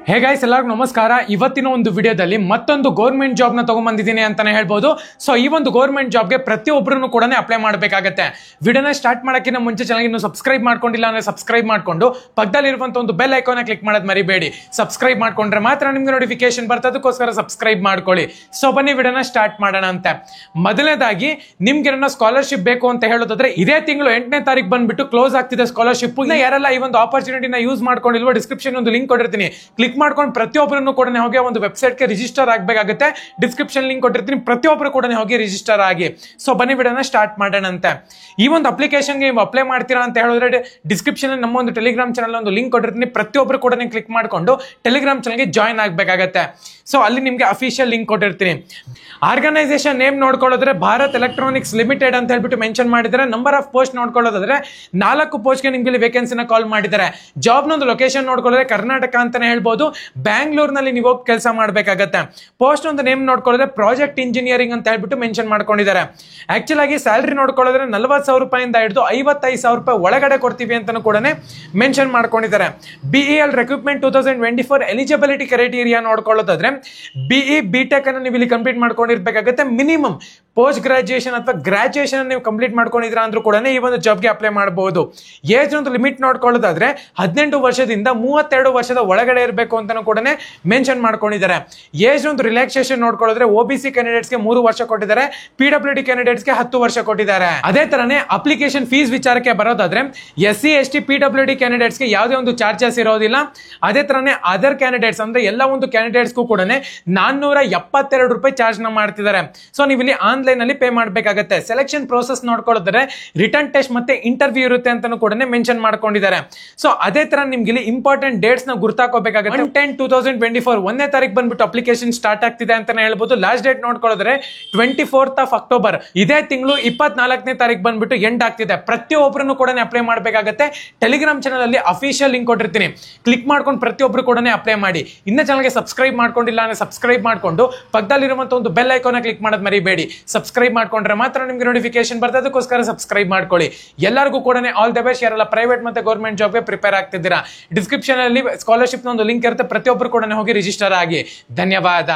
Hey guys, ಎಲ್ಲರಿಗೂ ನಮಸ್ಕಾರ. ಇವತ್ತಿನ ಒಂದು ವಿಡಿಯೋದಲ್ಲಿ ಮತ್ತೊಂದು ಗೌರ್ಮೆಂಟ್ ಜಾಬ್ ನ ತಗೊಂಡ್ಬಂದಿದ್ದೀನಿ ಅಂತಾನೆ ಹೇಳ್ಬೋದು. ಸೊ ಈ ಒಂದು ಗೌರ್ಮೆಂಟ್ ಜಾಬ್ಗೆ ಪ್ರತಿಯೊಬ್ಬರು ಕೂಡ ಅಪ್ಲೈ ಮಾಡಬೇಕಾಗತ್ತೆ. ವಿಡಿಯೋನ ಸ್ಟಾರ್ಟ್ ಮಾಡೋಕ್ಕಿಂತ ಮುಂಚೆ ಚಾನಲ್ ಇನ್ನು ಸಬ್ಸ್ಕ್ರೈಬ್ ಮಾಡ್ಕೊಂಡಿಲ್ಲ ಅಂದ್ರೆ ಸಬ್ಸ್ಕ್ರೈಬ್ ಮಾಡ್ಕೊಂಡು ಪಕ್ಕದಲ್ಲಿರುವಂತ ಒಂದು ಬೆಲ್ ಐಕಾನ್ ಕ್ಲಿಕ್ ಮಾಡೋದು ಮರಿಬೇಡಿ. ಸಬ್ಸ್ಕ್ರೈಬ್ ಮಾಡ್ಕೊಂಡ್ರೆ ಮಾತ್ರ ನಿಮ್ಗೆ ನೋಟಿಫಿಕೇಶನ್ ಬರ್ತದಕ್ಕೋಸ್ಕರ ಸಬ್ಸ್ಕ್ರೈಬ್ ಮಾಡ್ಕೊಳ್ಳಿ. ಸೊ ಬನ್ನಿ ವಿಡಿಯೋನ ಸ್ಟಾರ್ಟ್ ಮಾಡೋಣ ಅಂತ. ಮೊದಲನೇದಾಗಿ ನಿಮ್ಗೆ ಸ್ಕಾಲರ್ಶಿಪ್ ಬೇಕು ಅಂತ ಹೇಳೋದಾದ್ರೆ ಇದೇ ತಿಂಗಳು 8ನೇ ತಾರೀಕು ಬಂದ್ಬಿಟ್ಟು ಕ್ಲೋಸ್ ಆಗ್ತಿದೆ ಸ್ಕಾಲರ್ಶಿಪ್. ಯಾರೆಲ್ಲ ಈ ಒಂದು ಆಪರ್ಚುನಿಟಿನ ಯೂಸ್ ಮಾಡ್ಕೊಂಡಿಲ್ವೋ ಡಿಸ್ಕ್ರಿಪ್ಷನ್ ಒಂದು ಲಿಂಕ್ ಕೊಟ್ಟಿರ್ತೀನಿ, ಕ್ಲಿಕ್ ಮಾಡ್ಕೊಂಡು ಪ್ರತಿಯೊಬ್ಬರನ್ನು ಕೂಡ ಹೋಗಿ ಒಂದು ವೆಬ್ಸೈಟ್ಗೆ ರಿಜಿಸ್ಟರ್ ಆಗಬೇಕಾಗುತ್ತೆ. ಡಿಸ್ಕ್ರಿಪ್ಷನ್ ಲಿಂಕ್ ಕೊಟ್ಟಿರ್ತೀನಿ, ಪ್ರತಿಯೊಬ್ಬರು ಕೂಡ ಹೋಗಿ ರಿಜಿಸ್ಟರ್ ಆಗಿ. ಸೊ ಬನ್ನಿ ವಿಡಿಯೋನ ಸ್ಟಾರ್ಟ್ ಮಾಡೋಣ ಅಂತ. ಈ ಒಂದು ಅಪ್ಲಿಕೇಶನ್ಗೆ ನೀವು ಅಪ್ಲೈ ಮಾಡ್ತೀರಾ ಅಂತ ಹೇಳಿದ್ರೆ ಡಿಸ್ಕ್ರಿಪ್ಷನ್ ನಮ್ಮ ಒಂದು ಟೆಲಿಗ್ರಾಮ್ ಚಾನಲ್ ಒಂದು ಲಿಂಕ್ ಕೊಟ್ಟಿರ್ತೀನಿ, ಪ್ರತಿಯೊಬ್ಬರು ಕೂಡ ಕ್ಲಿಕ್ ಮಾಡ್ಕೊಂಡು ಟೆಲಿಗ್ರಾಮ್ ಚಾನಲ್ಗೆ ಜಾಯ್ನ್ ಆಗಬೇಕಾಗತ್ತೆ. ಸೊ ಅಲ್ಲಿ ನಿಮಗೆ ಅಫಿಷಿಯಲ್ ಲಿಂಕ್ ಕೊಟ್ಟಿರ್ತೀನಿ. ಆರ್ಗನೈಸೇಷನ್ ನೇಮ್ ನೋಡ್ಕೊಳ್ಳೋದ್ರೆ ಭಾರತ್ ಎಲೆಕ್ಟ್ರಾನಿಕ್ಸ್ ಲಿಮಿಟೆಡ್ ಅಂತ ಹೇಳ್ಬಿಟ್ಟು ಮೆನ್ಷನ್ ಮಾಡಿದ್ದಾರೆ. ನಂಬರ್ ಆಫ್ ಪೋಸ್ಟ್ ನೋಡ್ಕೊಳ್ಳೋದಾದ್ರೆ 4 ಪೋಸ್ಟ್ಗೆ ನಿಮ್ಗೆ ವೇಕೆನ್ಸಿನ ಕಾಲ್ ಮಾಡಿದ್ದಾರೆ. ಜಾಬ್ನೊಂದು ಲೊಕೇಶನ್ ನೋಡ್ಕೊಳ್ಳೋದ್ರೆ ಕರ್ನಾಟಕ ಅಂತಾನೆ ಹೇಳ್ಬೋದು. ಬ್ಯಾಂಗ್ಳೂರ್ನಲ್ಲಿ ನೀವು ಹೋಗಿ ಕೆಲಸ ಮಾಡಬೇಕಾಗತ್ತೆ. ಪೋಸ್ಟ್ ಒಂದು ನೇಮ್ ನೋಡ್ಕೊಳ್ಳೋದ್ರೆ ಪ್ರಾಜೆಕ್ಟ್ ಇಂಜಿನಿಯರಿಂಗ್ ಅಂತ ಹೇಳ್ಬಿಟ್ಟು ಮೆನ್ಷನ್ ಮಾಡ್ಕೊಂಡಿದ್ದಾರೆ. ಆಕ್ಚುಲ್ ಆಗಿ ಸ್ಯಾಲರಿ ನೋಡ್ಕೊಳ್ಳೋದ್ರೆ 40,000 ರೂಪಾಯಿಂದ ಹಿಡಿದು 55,000 ರೂಪಾಯಿ ಒಳಗಡೆ ಕೊಡ್ತೀವಿ ಅಂತಾನು ಕೂಡ ಮೆನ್ಷನ್ ಮಾಡ್ಕೊಂಡಿದ್ದಾರೆ. BEL ರಿಕ್ರೂಟ್ಮೆಂಟ್ 2024 ಎಲಿಜಿಬಿಲಿಟಿ ಕ್ರೈಟೀರಿಯಾ ನೋಡ್ಕೊಳ್ಳೋದಾದ್ರೆ BE BTech ಅನ್ನು ನೀವು ಇಲ್ಲಿ ಕಂಪ್ಲೀಟ್ ಮಾಡ್ಕೊಂಡಿರ್ಬೇಕಾಗುತ್ತೆ. ಮಿನಿಮಮ್ ಪೋಸ್ಟ್ ಗ್ರಾಜುಯೇಷನ್ ಅಥವಾ ಗ್ರಾಜುಯೇಷನ್ ನೀವು ಕಂಪ್ಲೀಟ್ ಮಾಡ್ಕೊಂಡಿದ್ರ ಅಂದ್ರೂ ಕೂಡ ಈ ಒಂದು ಜಾಬ್ಗೆ ಅಪ್ಲೈ ಮಾಡಬಹುದು. ಏಜ್ ಒಂದು ಲಿಮಿಟ್ ನೋಡ್ಕೊಳ್ಳೋದಾದ್ರೆ 18 ವರ್ಷದಿಂದ 32 ವರ್ಷದ ಒಳಗಡೆ ಇರಬೇಕು ಅಂತಾನು ಕೂಡ ಮೆನ್ಷನ್ ಮಾಡ್ಕೊಂಡಿದ್ದಾರೆ. ಏಜ್ ಒಂದು ರಿಲ್ಯಾಕ್ಸೇಷನ್ ನೋಡ್ಕೊಳ್ಳೋದ್ರೆ OBC ಕ್ಯಾಂಡಿಡೇಟ್ಸ್ಗೆ 3 ವರ್ಷ ಕೊಟ್ಟಿದ್ದಾರೆ, PWD ಕ್ಯಾಂಡಿಡೇಟ್ಸ್ಗೆ 10 ವರ್ಷ ಕೊಟ್ಟಿದ್ದಾರೆ. ಅದೇ ತರನೇ ಅಪ್ಲಿಕೇಶನ್ ಫೀಸ್ ವಿಚಾರಕ್ಕೆ ಬರೋದಾದ್ರೆ SC ST PWD ಕ್ಯಾಂಡಿಡೇಟ್ಸ್ಗೆ ಯಾವುದೇ ಒಂದು ಚಾರ್ಜಸ್ ಇರೋದಿಲ್ಲ. ಅದೇ ತರನೇ ಅದರ್ ಕ್ಯಾಂಡಿಡೇಟ್ಸ್ ಅಂದ್ರೆ ಎಲ್ಲ ಒಂದು ಕ್ಯಾಂಡಿಡೇಟ್ಸ್ಗೂ ಕೂಡ 472 ರೂಪಾಯಿ ಚಾರ್ಜ್ ನ ಮಾಡ್ತಿದ್ದಾರೆ. ಸೊ ನೀವು ಇಲ್ಲಿ ಆನ್ಲೈನ್ ಅಲ್ಲಿ ಪೇ ಮಾಡಬೇಕಾಗುತ್ತೆ. ಸೆಲೆಕ್ಷನ್ ಪ್ರೋಸೆಸ್ ನೋಡ್ಕೊಳ್ಳೋದ್ರೆ ರಿಟರ್ನ್ ಟೆಸ್ಟ್ ಮತ್ತೆ ಇಂಟರ್ವ್ಯೂ ಇರುತ್ತೆ ಅಂತಾನು ಕೂಡ ಮೆನ್ಷನ್ ಮಾಡ್ಕೊಂಡಿದ್ದಾರೆ. ಸೊ ಅದೇ ತರ ನಿಮ್ಗೆ ಇಲ್ಲಿ ಇಂಪಾರ್ಟೆಂಟ್ ಡೇಟ್ಸ್ ನ ಗುರ್ತಾಕೋಬೇಕಾಗುತ್ತೆ. 10/10/2024 1ನೇ ತಾರೀಕು ಬಂದ್ಬಿಟ್ಟು ಅಪ್ಲಿಕೇಶನ್ ಸ್ಟಾರ್ಟ್ ಆಗ್ತಿದೆ ಅಂತಾನೆ ಹೇಳ್ಬೋದು. ಲಾಸ್ಟ್ ಡೇಟ್ ನೋಡ್ಕೊಳ್ಳೋದ್ರೆ 24th of October. ಇದೇ ತಿಂಗಳು 24ನೇ ತಾರೀಕು ಬಂದ್ಬಿಟ್ಟು ಎಂಡ್ ಆಗ್ತಿದೆ. ಪ್ರತಿಯೊಬ್ಬರನ್ನು ಕೂಡ ಅಪ್ಲೈ ಮಾಡಬೇಕಾಗುತ್ತೆ. ಟೆಲಿಗ್ರಾಮ್ ಚಾನಲ್ ಅಲ್ಲಿ ಅಫಿಷಿಯಲ್ ಲಿಂಕ್ ಕೊಟ್ಟಿರ್ತೀನಿ, ಕ್ಲಿಕ್ ಮಾಡ್ಕೊಂಡು ಪ್ರತಿಯೊಬ್ಬರು ಕೂಡ ಅಪ್ಲೈ ಮಾಡಿ. ಇನ್ನ ಚಾನಲ್ಗೆ ಸಬ್ಸ್ಕ್ರೈಬ್ ಮಾಡ್ಕೊಂಡಿಲ್ಲ ಅಂದ್ರೆ ಸಬ್ಸ್ಕ್ರೈಬ್ ಮಾಡ್ಕೊಂಡು ಪಕ್ಕದಲ್ಲಿರುವಂತ ಒಂದು ಬೆಲ್ ಐಕಾನ್ ಕ್ಲಿಕ್ ಮಾಡೋದು ಮರಿಬೇಡಿ. ಸಬ್ಸ್ಕ್ರೈಬ್ ಮಾಡ್ಕೊಂಡ್ರೆ ಮಾತ್ರ ನಿಮ್ಗೆ ನೋಟಿಫಿಕೇಶನ್ ಬರ್ತದೆ, ಅದಕ್ಕೋಸ್ಕರ ಸಬ್ಸ್ಕ್ರೈಬ್ ಮಾಡ್ಕೊಳ್ಳಿ. ಎಲ್ಲರಿಗೂ ಕೂಡ ಆಲ್ ದ ಬೆಸ್ಟ್. ಯಾರೆಲ್ಲ ಪ್ರೈವೇಟ್ ಮತ್ತೆ ಗೌರ್ಮೆಂಟ್ ಜಾಬ್ಗೆ ಪ್ರಿಪೇರ್ ಆಗ್ತಿದ್ದೀರಾ, ಡಿಸ್ಕ್ರಿಪ್ಷನ್ ಅಲ್ಲಿ ಸ್ಕಾಲರ್ಶಿಪ್ ಒಂದು ಲಿಂಕ್ ಇರುತ್ತೆ, ಪ್ರತಿಯೊಬ್ಬರು ಕೂಡ ಹೋಗಿ ರಿಜಿಸ್ಟರ್ ಆಗಿ. ಧನ್ಯವಾದ.